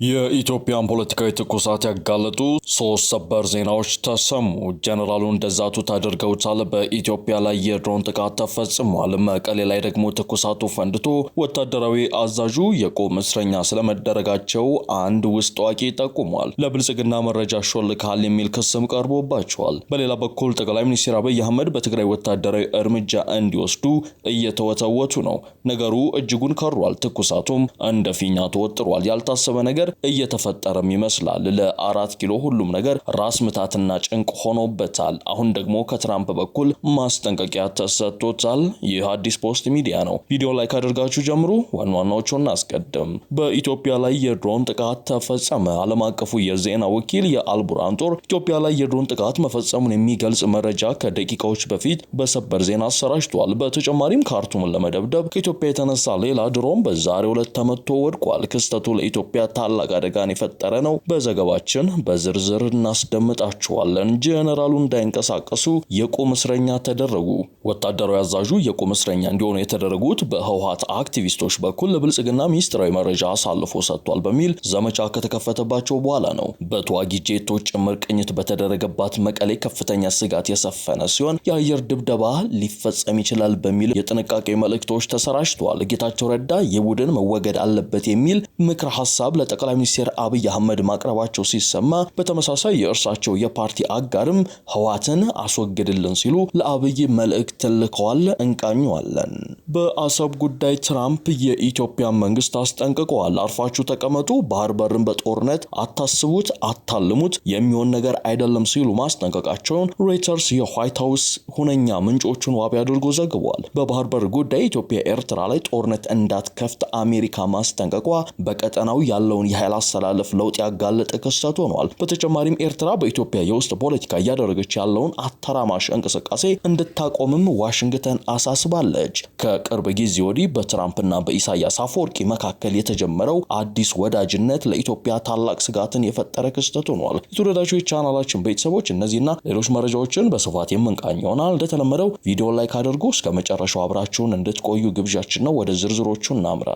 የኢትዮጵያን ፖለቲካዊ ትኩሳት ያጋለጡ ሶስት ሰበር ዜናዎች ተሰሙ። ጀነራሉ እንደዛቱት አድርገውታል። በኢትዮጵያ ላይ የድሮን ጥቃት ተፈጽሟል። መቀሌ ላይ ደግሞ ትኩሳቱ ፈንድቶ ወታደራዊ አዛዡ የቁም እስረኛ ስለመደረጋቸው አንድ ውስጥ አዋቂ ጠቁሟል። ለብልጽግና መረጃ ሾልካል የሚል ክስም ቀርቦባቸዋል። በሌላ በኩል ጠቅላይ ሚኒስትር አብይ አህመድ በትግራይ ወታደራዊ እርምጃ እንዲወስዱ እየተወተወቱ ነው። ነገሩ እጅጉን ከሯል። ትኩሳቱም እንደ ፊኛ ተወጥሯል። ያልታሰበ ነገር እየተፈጠረም ይመስላል። ለአራት ኪሎ ሁሉም ነገር ራስ ምታትና ጭንቅ ሆኖበታል። አሁን ደግሞ ከትራምፕ በኩል ማስጠንቀቂያ ተሰጥቶታል። ይህ አዲስ ፖስት ሚዲያ ነው። ቪዲዮ ላይክ አድርጋችሁ ጀምሩ። ዋናዎቹን አስቀድም። በኢትዮጵያ ላይ የድሮን ጥቃት ተፈጸመ። ዓለም አቀፉ የዜና ወኪል የአልቡራን ጦር ኢትዮጵያ ላይ የድሮን ጥቃት መፈጸሙን የሚገልጽ መረጃ ከደቂቃዎች በፊት በሰበር ዜና አሰራጭቷል። በተጨማሪም ካርቱምን ለመደብደብ ከኢትዮጵያ የተነሳ ሌላ ድሮን በዛሬው ዕለት ተመቶ ወድቋል። ክስተቱ ለኢትዮጵያ ታላቅ አደጋን የፈጠረ ነው። በዘገባችን በዝርዝር እናስደምጣቸዋለን። ጄኔራሉ እንዳይንቀሳቀሱ የቁም እስረኛ ተደረጉ። ወታደራዊ አዛዡ የቁም እስረኛ እንዲሆኑ የተደረጉት በህወሓት አክቲቪስቶች በኩል ለብልጽግና ሚስጥራዊ መረጃ አሳልፎ ሰጥቷል በሚል ዘመቻ ከተከፈተባቸው በኋላ ነው። በተዋጊ ጄቶች ጭምር ቅኝት በተደረገባት መቀሌ ከፍተኛ ስጋት የሰፈነ ሲሆን የአየር ድብደባ ሊፈጸም ይችላል በሚል የጥንቃቄ መልእክቶች ተሰራጭተዋል። ጌታቸው ረዳ የቡድን መወገድ አለበት የሚል ምክር ሐሳብ ለጠቅላይ ሚኒስትር አብይ አህመድ ማቅረባቸው ሲሰማ፣ በተመሳሳይ የእርሳቸው የፓርቲ አጋርም ህወሓትን አስወግድልን ሲሉ ለአብይ መልእክት ልከዋል። እንቃኘዋለን። በአሰብ ጉዳይ ትራምፕ የኢትዮጵያ መንግስት አስጠንቅቀዋል። አርፋችሁ ተቀመጡ፣ ባህር በርን በጦርነት አታስቡት፣ አታልሙት፣ የሚሆን ነገር አይደለም ሲሉ ማስጠንቀቃቸውን ሮይተርስ የዋይት ሃውስ ሁነኛ ምንጮቹን ዋቢ አድርጎ ዘግቧል። በባህር በር ጉዳይ ኢትዮጵያ ኤርትራ ላይ ጦርነት እንዳትከፍት አሜሪካ ማስጠንቀቋ በቀጠናው ያለውን የኃይል አሰላለፍ ለውጥ ያጋለጠ ክስተት ሆኗል። በተጨማሪም ኤርትራ በኢትዮጵያ የውስጥ ፖለቲካ እያደረገች ያለውን አተራማሽ እንቅስቃሴ እንድታቆምም ዋሽንግተን አሳስባለች። ከቅርብ ጊዜ ወዲህ በትራምፕና በኢሳያስ አፈወርቂ መካከል የተጀመረው አዲስ ወዳጅነት ለኢትዮጵያ ታላቅ ስጋትን የፈጠረ ክስተት ሆኗል። የተወደዳችሁ የቻናላችን ቤተሰቦች እነዚህና ሌሎች መረጃዎችን በስፋት የምንቃኝ ይሆናል። እንደተለመደው ቪዲዮ ላይክ አድርጉ። እስከ መጨረሻው አብራችሁን እንድትቆዩ ግብዣችን ነው። ወደ ዝርዝሮቹ እናምራ።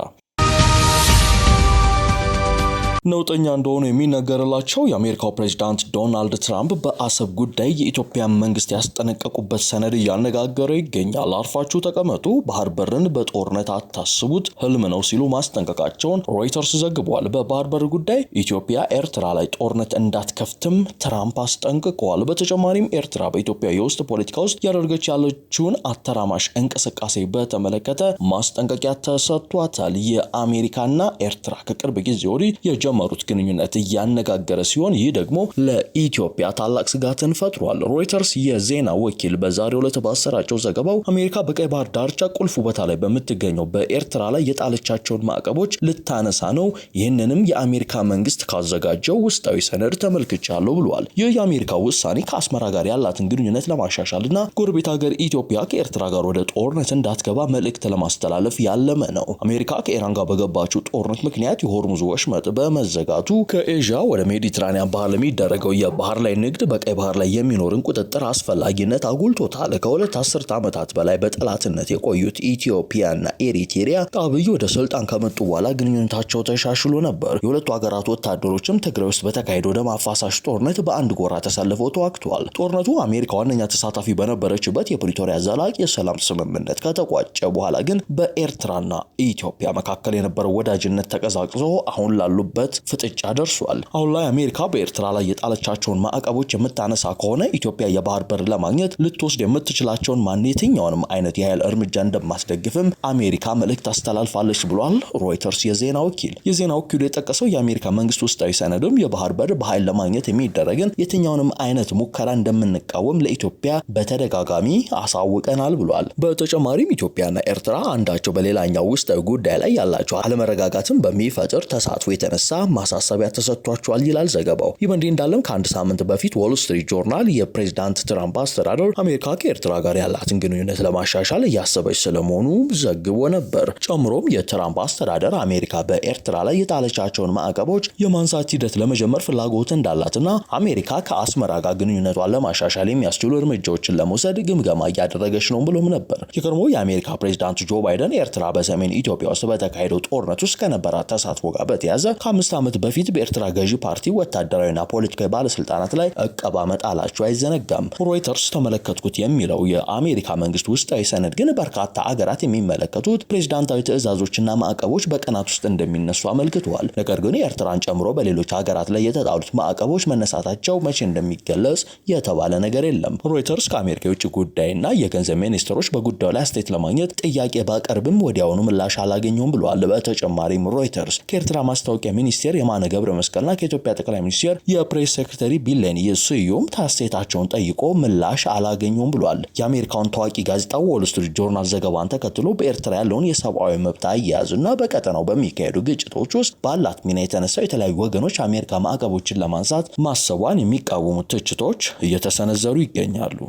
ነውጠኛ እንደሆኑ የሚነገርላቸው የአሜሪካው ፕሬዝዳንት ዶናልድ ትራምፕ በአሰብ ጉዳይ የኢትዮጵያ መንግስት ያስጠነቀቁበት ሰነድ እያነጋገረ ይገኛል። አርፋችሁ ተቀመጡ፣ ባህር በርን በጦርነት አታስቡት፣ ህልም ነው ሲሉ ማስጠንቀቃቸውን ሮይተርስ ዘግቧል። በባህር በር ጉዳይ ኢትዮጵያ ኤርትራ ላይ ጦርነት እንዳትከፍትም ትራምፕ አስጠንቅቀዋል። በተጨማሪም ኤርትራ በኢትዮጵያ የውስጥ ፖለቲካ ውስጥ ያደረገች ያለችውን አተራማሽ እንቅስቃሴ በተመለከተ ማስጠንቀቂያ ተሰጥቷታል። የአሜሪካና ኤርትራ ከቅርብ ጊዜ ወዲህ መሩት ግንኙነት እያነጋገረ ሲሆን ይህ ደግሞ ለኢትዮጵያ ታላቅ ስጋትን ፈጥሯል። ሮይተርስ የዜና ወኪል በዛሬው ዕለት ባሰራጨው ዘገባው አሜሪካ በቀይ ባህር ዳርቻ ቁልፍ ቦታ ላይ በምትገኘው በኤርትራ ላይ የጣለቻቸውን ማዕቀቦች ልታነሳ ነው፣ ይህንንም የአሜሪካ መንግስት ካዘጋጀው ውስጣዊ ሰነድ ተመልክቻለሁ ብሏል። ይህ የአሜሪካ ውሳኔ ከአስመራ ጋር ያላትን ግንኙነት ለማሻሻልና ጎረቤት ሀገር ኢትዮጵያ ከኤርትራ ጋር ወደ ጦርነት እንዳትገባ መልእክት ለማስተላለፍ ያለመ ነው። አሜሪካ ከኢራን ጋር በገባችው ጦርነት ምክንያት የሆርሙዝ ወሽመጥ መዘጋቱ ከኤዥያ ወደ ሜዲትራኒያን ባህር ለሚደረገው የባህር ላይ ንግድ በቀይ ባህር ላይ የሚኖርን ቁጥጥር አስፈላጊነት አጉልቶታል። ከሁለት አስርት ዓመታት በላይ በጠላትነት የቆዩት ኢትዮጵያና ኤሪትሪያ አብይ ወደ ስልጣን ከመጡ በኋላ ግንኙነታቸው ተሻሽሎ ነበር። የሁለቱ ሀገራት ወታደሮችም ትግራይ ውስጥ በተካሄደው ደም አፋሳሽ ጦርነት በአንድ ጎራ ተሰልፈው ተዋግተዋል። ጦርነቱ አሜሪካ ዋነኛ ተሳታፊ በነበረችበት የፕሪቶሪያ ዘላቂ የሰላም ስምምነት ከተቋጨ በኋላ ግን በኤርትራና ኢትዮጵያ መካከል የነበረው ወዳጅነት ተቀዛቅዞ አሁን ላሉበት ፍጥጫ ደርሷል። አሁን ላይ አሜሪካ በኤርትራ ላይ የጣለቻቸውን ማዕቀቦች የምታነሳ ከሆነ ኢትዮጵያ የባህር በር ለማግኘት ልትወስድ የምትችላቸውን ማንኛውንም አይነት የኃይል እርምጃ እንደማስደግፍም አሜሪካ መልእክት አስተላልፋለች ብሏል ሮይተርስ የዜና ወኪል። የዜና ወኪሉ የጠቀሰው የአሜሪካ መንግስት ውስጣዊ ሰነድም የባህር በር በኃይል ለማግኘት የሚደረግን የትኛውንም አይነት ሙከራ እንደምንቃወም ለኢትዮጵያ በተደጋጋሚ አሳውቀናል ብሏል። በተጨማሪም ኢትዮጵያና ኤርትራ አንዳቸው በሌላኛው ውስጣዊ ጉዳይ ላይ ያላቸው አለመረጋጋትን በሚፈጥር ተሳትፎ የተነሳ ማሳሰቢያ ተሰጥቷቸዋል ይላል ዘገባው። ይህ በእንዲህ እንዳለም ከአንድ ሳምንት በፊት ዎል ስትሪት ጆርናል የፕሬዝዳንት ትራምፕ አስተዳደር አሜሪካ ከኤርትራ ጋር ያላትን ግንኙነት ለማሻሻል እያሰበች ስለመሆኑ ዘግቦ ነበር። ጨምሮም የትራምፕ አስተዳደር አሜሪካ በኤርትራ ላይ የጣለቻቸውን ማዕቀቦች የማንሳት ሂደት ለመጀመር ፍላጎት እንዳላትና አሜሪካ ከአስመራ ጋር ግንኙነቷን ለማሻሻል የሚያስችሉ እርምጃዎችን ለመውሰድ ግምገማ እያደረገች ነው ብሎም ነበር። የቀድሞ የአሜሪካ ፕሬዝዳንት ጆ ባይደን ኤርትራ በሰሜን ኢትዮጵያ ውስጥ በተካሄደው ጦርነት ውስጥ ከነበራት ተሳትፎ ጋር በተያያዘ ከ5 ከ5 ዓመት በፊት በኤርትራ ገዢ ፓርቲ ወታደራዊና ፖለቲካዊ ባለስልጣናት ላይ እቀባ መጣላቸው አይዘነጋም። ሮይተርስ ተመለከትኩት የሚለው የአሜሪካ መንግስት ውስጣዊ ሰነድ ግን በርካታ አገራት የሚመለከቱት ፕሬዝዳንታዊ ትዕዛዞችና ማዕቀቦች በቀናት ውስጥ እንደሚነሱ አመልክተዋል። ነገር ግን ኤርትራን ጨምሮ በሌሎች ሀገራት ላይ የተጣሉት ማዕቀቦች መነሳታቸው መቼ እንደሚገለጽ የተባለ ነገር የለም። ሮይተርስ ከአሜሪካ የውጭ ጉዳይና የገንዘብ ሚኒስትሮች በጉዳዩ ላይ አስተያየት ለማግኘት ጥያቄ ባቀርብም ወዲያውኑ ምላሽ አላገኘውም ብለዋል። በተጨማሪም ሮይተርስ ከኤርትራ ማስታወቂያ ሚኒስቴር የማነ ገብረ መስቀልና ከኢትዮጵያ ጠቅላይ ሚኒስቴር የፕሬስ ሴክሬታሪ ቢሌኒ ስዩም አስተያየታቸውን ጠይቆ ምላሽ አላገኘውም ብሏል። የአሜሪካውን ታዋቂ ጋዜጣ ዎል ስትሪት ጆርናል ዘገባን ተከትሎ በኤርትራ ያለውን የሰብአዊ መብት አያያዝና በቀጠናው በሚካሄዱ ግጭቶች ውስጥ ባላት ሚና የተነሳው የተለያዩ ወገኖች አሜሪካ ማዕቀቦችን ለማንሳት ማሰቧን የሚቃወሙ ትችቶች እየተሰነዘሩ ይገኛሉ።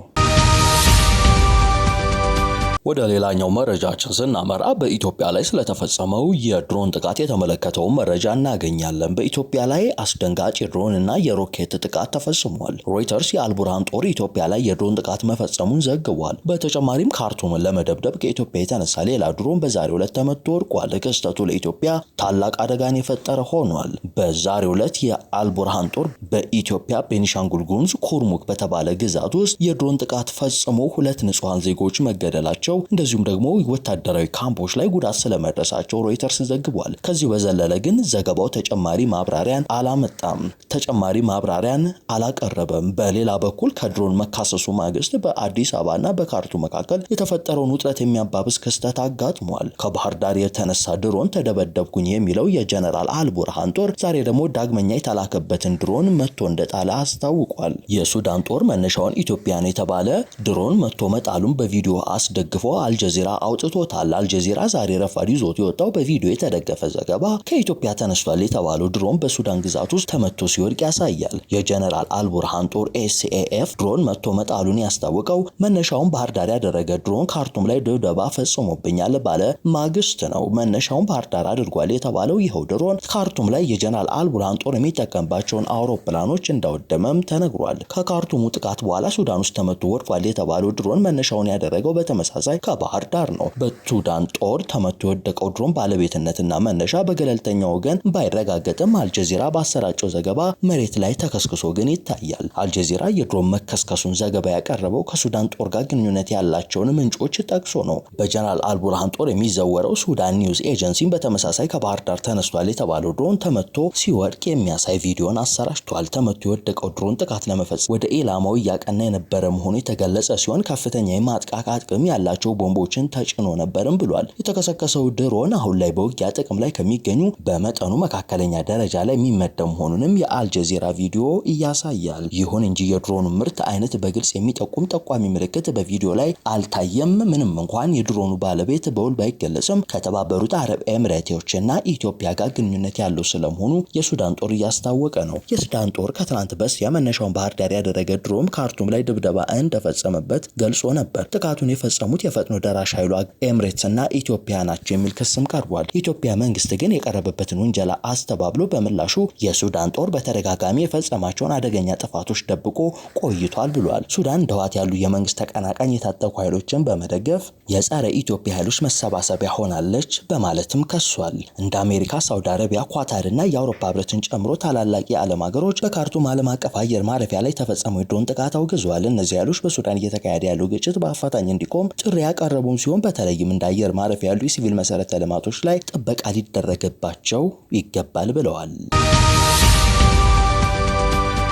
ወደ ሌላኛው መረጃችን ስናመራ በኢትዮጵያ ላይ ስለተፈጸመው የድሮን ጥቃት የተመለከተውን መረጃ እናገኛለን። በኢትዮጵያ ላይ አስደንጋጭ የድሮን እና የሮኬት ጥቃት ተፈጽሟል። ሮይተርስ የአልቡርሃን ጦር ኢትዮጵያ ላይ የድሮን ጥቃት መፈጸሙን ዘግቧል። በተጨማሪም ካርቱምን ለመደብደብ ከኢትዮጵያ የተነሳ ሌላ ድሮን በዛሬው ዕለት ተመቶ ወድቋል። ክስተቱ ለኢትዮጵያ ታላቅ አደጋን የፈጠረ ሆኗል። በዛሬው ዕለት የአልቡርሃን ጦር በኢትዮጵያ ቤኒሻንጉል ጉሙዝ ኩርሙክ በተባለ ግዛት ውስጥ የድሮን ጥቃት ፈጽሞ 2 ንጹሃን ዜጎች መገደላቸው እንደዚሁም ደግሞ ወታደራዊ ካምፖች ላይ ጉዳት ስለመድረሳቸው ሮይተርስ ዘግቧል። ከዚህ በዘለለ ግን ዘገባው ተጨማሪ ማብራሪያን አላመጣም፣ ተጨማሪ ማብራሪያን አላቀረበም። በሌላ በኩል ከድሮን መካሰሱ ማግስት በአዲስ አበባና በካርቱም መካከል የተፈጠረውን ውጥረት የሚያባብስ ክስተት አጋጥሟል። ከባህር ዳር የተነሳ ድሮን ተደበደብኩኝ የሚለው የጀነራል አልቡርሃን ጦር ዛሬ ደግሞ ዳግመኛ የተላከበትን ድሮን መቶ እንደጣለ አስታውቋል። የሱዳን ጦር መነሻውን ኢትዮጵያን የተባለ ድሮን መቶ መጣሉን በቪዲዮ አስደግፎ አልጀዚራ አውጥቶታል። አልጀዚራ ዛሬ ረፋድ ይዞት የወጣው በቪዲዮ የተደገፈ ዘገባ ከኢትዮጵያ ተነስቷል የተባለው ድሮን በሱዳን ግዛት ውስጥ ተመቶ ሲወድቅ ያሳያል። የጀነራል አልቡርሃን ጦር ኤስኤኤፍ ድሮን መቶ መጣሉን ያስታወቀው መነሻውን ባህር ዳር ያደረገ ድሮን ካርቱም ላይ ድብደባ ፈጽሞብኛል ባለ ማግስት ነው። መነሻውን ባህር ዳር አድርጓል የተባለው ይኸው ድሮን ካርቱም ላይ የጀነራል አልቡርሃን ጦር የሚጠቀምባቸውን አውሮፕላኖች እንዳወደመም ተነግሯል። ከካርቱሙ ጥቃት በኋላ ሱዳን ውስጥ ተመቶ ወድቋል የተባለው ድሮን መነሻውን ያደረገው በተመሳሳይ ከባህር ዳር ነው። በሱዳን ጦር ተመቶ የወደቀው ድሮን ባለቤትነትና መነሻ በገለልተኛ ወገን ባይረጋገጥም አልጀዚራ ባሰራጨው ዘገባ መሬት ላይ ተከስክሶ ግን ይታያል። አልጀዚራ የድሮን መከስከሱን ዘገባ ያቀረበው ከሱዳን ጦር ጋር ግንኙነት ያላቸውን ምንጮች ጠቅሶ ነው። በጀነራል አልቡርሃን ጦር የሚዘወረው ሱዳን ኒውስ ኤጀንሲን በተመሳሳይ ከባህር ዳር ተነስቷል የተባለው ድሮን ተመቶ ሲወድቅ የሚያሳይ ቪዲዮን አሰራጭቷል። ተመቶ የወደቀው ድሮን ጥቃት ለመፈጸም ወደ ኢላማው እያቀና የነበረ መሆኑ የተገለጸ ሲሆን ከፍተኛ የማጥቃት አቅም ያላቸው ቦምቦችን ተጭኖ ነበርም ብሏል። የተከሰከሰው ድሮን አሁን ላይ በውጊያ ጥቅም ላይ ከሚገኙ በመጠኑ መካከለኛ ደረጃ ላይ የሚመደብ መሆኑንም የአልጀዚራ ቪዲዮ ያሳያል። ይሁን እንጂ የድሮኑ ምርት አይነት በግልጽ የሚጠቁም ጠቋሚ ምልክት በቪዲዮ ላይ አልታየም። ምንም እንኳን የድሮኑ ባለቤት በውል ባይገለጽም ከተባበሩት አረብ ኤሚሬቶችና ኢትዮጵያ ጋር ግንኙነት ያለው ስለመሆኑ የሱዳን ጦር እያስታወቀ ነው። የሱዳን ጦር ከትናንት በስቲያ መነሻውን ባህር ዳር ያደረገ ድሮን ካርቱም ላይ ድብደባ እንደፈጸመበት ገልጾ ነበር። ጥቃቱን የፈጸሙት የፈጥኖ ደራሽ ኃይሉ ኤሚሬትስ እና ኢትዮጵያ ናቸው የሚል ክስም ቀርቧል። የኢትዮጵያ መንግስት ግን የቀረበበትን ውንጀላ አስተባብሎ በምላሹ የሱዳን ጦር በተደጋጋሚ የፈጸማቸውን አደገኛ ጥፋቶች ደብቆ ቆይቷል ብሏል። ሱዳን እንደዋት ያሉ የመንግስት ተቀናቃኝ የታጠቁ ኃይሎችን በመደገፍ የጸረ ኢትዮጵያ ኃይሎች መሰባሰቢያ ሆናለች በማለትም ከሷል። እንደ አሜሪካ፣ ሳውዲ አረቢያ፣ ኳታርና የአውሮፓ ህብረትን ጨምሮ ታላላቅ የዓለም ሀገሮች በካርቱም ዓለም አቀፍ አየር ማረፊያ ላይ ተፈጸመው የድሮን ጥቃት አውግዘዋል። እነዚህ ኃይሎች በሱዳን እየተካሄደ ያለው ግጭት በአፋጣኝ እንዲቆም ጥሪ ያቀረቡም ሲሆን በተለይም እንደ አየር ማረፊያ ያሉ የሲቪል መሰረተ ልማቶች ላይ ጥበቃ ሊደረግባቸው ይገባል ብለዋል።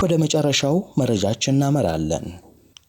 ወደ መጨረሻው መረጃችን እናመራለን።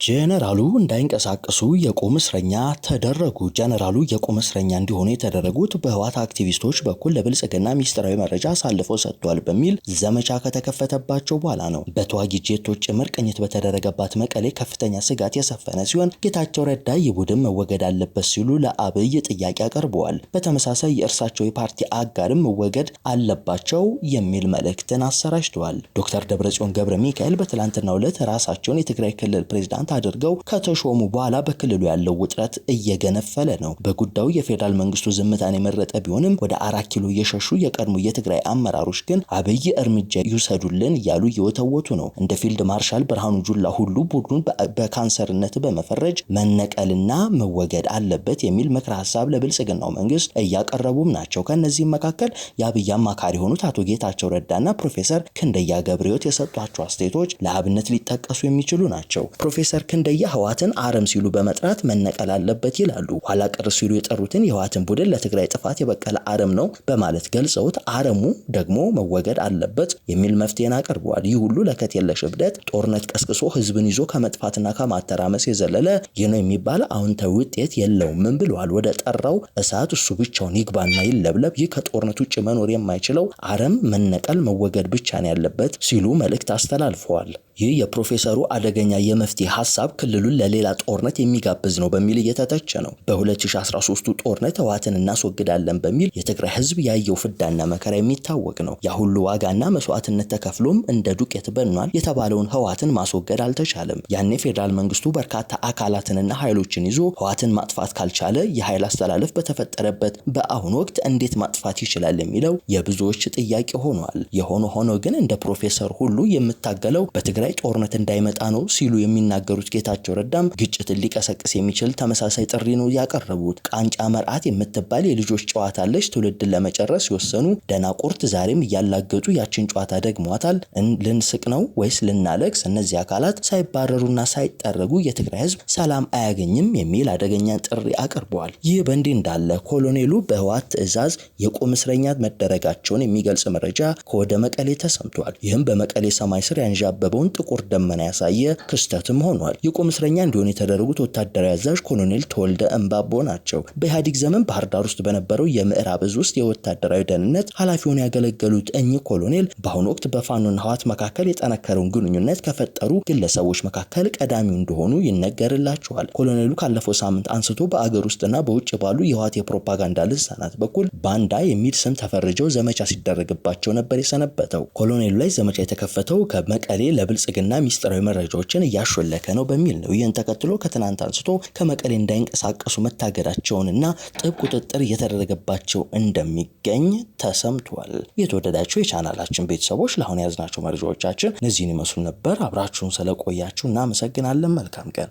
ጄኔራሉ እንዳይንቀሳቀሱ የቁም እስረኛ ተደረጉ። ጄኔራሉ የቁም እስረኛ እንዲሆኑ የተደረጉት በህወሓት አክቲቪስቶች በኩል ለብልጽግና ሚስጥራዊ መረጃ አሳልፈው ሰጥቷል በሚል ዘመቻ ከተከፈተባቸው በኋላ ነው። በተዋጊ ጄቶች ጭምር ቅኝት በተደረገባት መቀሌ ከፍተኛ ስጋት የሰፈነ ሲሆን ጌታቸው ረዳ የቡድን መወገድ አለበት ሲሉ ለአብይ ጥያቄ አቀርበዋል። በተመሳሳይ የእርሳቸው የፓርቲ አጋርም መወገድ አለባቸው የሚል መልእክትን አሰራጭተዋል። ዶክተር ደብረጽዮን ገብረ ሚካኤል በትላንትናው ዕለት ራሳቸውን የትግራይ ክልል ፕሬዝዳንት ፕሬዝዳንት አድርገው ከተሾሙ በኋላ በክልሉ ያለው ውጥረት እየገነፈለ ነው። በጉዳዩ የፌዴራል መንግስቱ ዝምታን የመረጠ ቢሆንም ወደ 4 ኪሎ የሸሹ የቀድሞ የትግራይ አመራሮች ግን አብይ እርምጃ ይውሰዱልን እያሉ እየወተወቱ ነው። እንደ ፊልድ ማርሻል ብርሃኑ ጁላ ሁሉ ቡድኑን በካንሰርነት በመፈረጅ መነቀልና መወገድ አለበት የሚል ምክረ ሐሳብ ለብልጽግናው መንግስት እያቀረቡም ናቸው። ከነዚህም መካከል የአብይ አማካሪ የሆኑት አቶ ጌታቸው ረዳና ፕሮፌሰር ክንደያ ገብረሕይወት የሰጧቸው አስተያየቶች ለአብነት ሊጠቀሱ የሚችሉ ናቸው። ፕሮፌሰር ክንደያ ህወሓትን አረም ሲሉ በመጥራት መነቀል አለበት ይላሉ። ኋላ ቀር ሲሉ የጠሩትን የህወሓትን ቡድን ለትግራይ ጥፋት የበቀለ አረም ነው በማለት ገልጸውት አረሙ ደግሞ መወገድ አለበት የሚል መፍትሄን አቀርበዋል። ይህ ሁሉ ለከት የለሽ እብደት ጦርነት ቀስቅሶ ህዝብን ይዞ ከመጥፋትና ከማተራመስ የዘለለ ይህ ነው የሚባል አዎንታዊ ውጤት የለውም ብለዋል። ወደ ጠራው እሳት እሱ ብቻውን ይግባና ይለብለብ። ይህ ከጦርነት ውጭ መኖር የማይችለው አረም መነቀል መወገድ ብቻ ነው ያለበት ሲሉ መልእክት አስተላልፈዋል። ይህ የፕሮፌሰሩ አደገኛ የመፍትሄ ሐሳብ ክልሉን ለሌላ ጦርነት የሚጋብዝ ነው በሚል እየተተቸ ነው። በ2013 ጦርነት ህወሓትን እናስወግዳለን በሚል የትግራይ ህዝብ ያየው ፍዳና መከራ የሚታወቅ ነው። ያ ሁሉ ዋጋና መስዋዕትነት ተከፍሎም እንደ ዱቄት በኗል የተባለውን ህወሓትን ማስወገድ አልተቻለም። ያኔ ፌዴራል መንግስቱ በርካታ አካላትንና ኃይሎችን ይዞ ህወሓትን ማጥፋት ካልቻለ የኃይል አስተላለፍ በተፈጠረበት በአሁኑ ወቅት እንዴት ማጥፋት ይችላል የሚለው የብዙዎች ጥያቄ ሆኗል። የሆነ ሆኖ ግን እንደ ፕሮፌሰር ሁሉ የምታገለው በትግራይ ጦርነት እንዳይመጣ ነው ሲሉ የሚናገሩት ጌታቸው ረዳም ግጭትን ሊቀሰቅስ የሚችል ተመሳሳይ ጥሪ ነው ያቀረቡት። ቃንጫ መርዓት የምትባል የልጆች ጨዋታ አለች። ትውልድን ለመጨረስ የወሰኑ ደናቁርት ዛሬም እያላገጡ ያችን ጨዋታ ደግሟታል። ልንስቅ ነው ወይስ ልናለቅስ? እነዚህ አካላት ሳይባረሩና ሳይጠረጉ የትግራይ ህዝብ ሰላም አያገኝም የሚል አደገኛ ጥሪ አቅርበዋል። ይህ በእንዲህ እንዳለ ኮሎኔሉ በህወሓት ትዕዛዝ የቁም እስረኛ መደረጋቸውን የሚገልጽ መረጃ ከወደ መቀሌ ተሰምቷል። ይህም በመቀሌ ሰማይ ስር ያንዣበበውን ጥቁር ደመና ያሳየ ክስተትም ሆኗል። የቁም እስረኛ እንዲሆን የተደረጉት ወታደራዊ አዛዥ ኮሎኔል ተወልደ እምባቦ ናቸው። በኢህአዴግ ዘመን ባህር ዳር ውስጥ በነበረው የምዕራብ እዝ ውስጥ የወታደራዊ ደህንነት ኃላፊ ሆነው ያገለገሉት እኚህ ኮሎኔል በአሁኑ ወቅት በፋኖና ህወሓት መካከል የጠነከረውን ግንኙነት ከፈጠሩ ግለሰቦች መካከል ቀዳሚው እንደሆኑ ይነገርላቸዋል። ኮሎኔሉ ካለፈው ሳምንት አንስቶ በአገር ውስጥና በውጭ ባሉ የህወሓት የፕሮፓጋንዳ ልሳናት በኩል ባንዳ የሚል ስም ተፈርጀው ዘመቻ ሲደረግባቸው ነበር የሰነበተው። ኮሎኔሉ ላይ ዘመቻ የተከፈተው ከመቀሌ ለብልጽግና ሚስጥራዊ መረጃዎችን እያሾለከ ነው በሚል ነው። ይህን ተከትሎ ከትናንት አንስቶ ከመቀሌ እንዳይንቀሳቀሱ መታገዳቸውንና ጥብቅ ቁጥጥር እየተደረገባቸው እንደሚገኝ ተሰምቷል። የተወደዳችሁ የቻናላችን ቤተሰቦች ለአሁን ያዝናቸው መረጃዎቻችን እነዚህን ይመስሉ ነበር። አብራችሁን ስለቆያችሁ እናመሰግናለን። መልካም ቀን።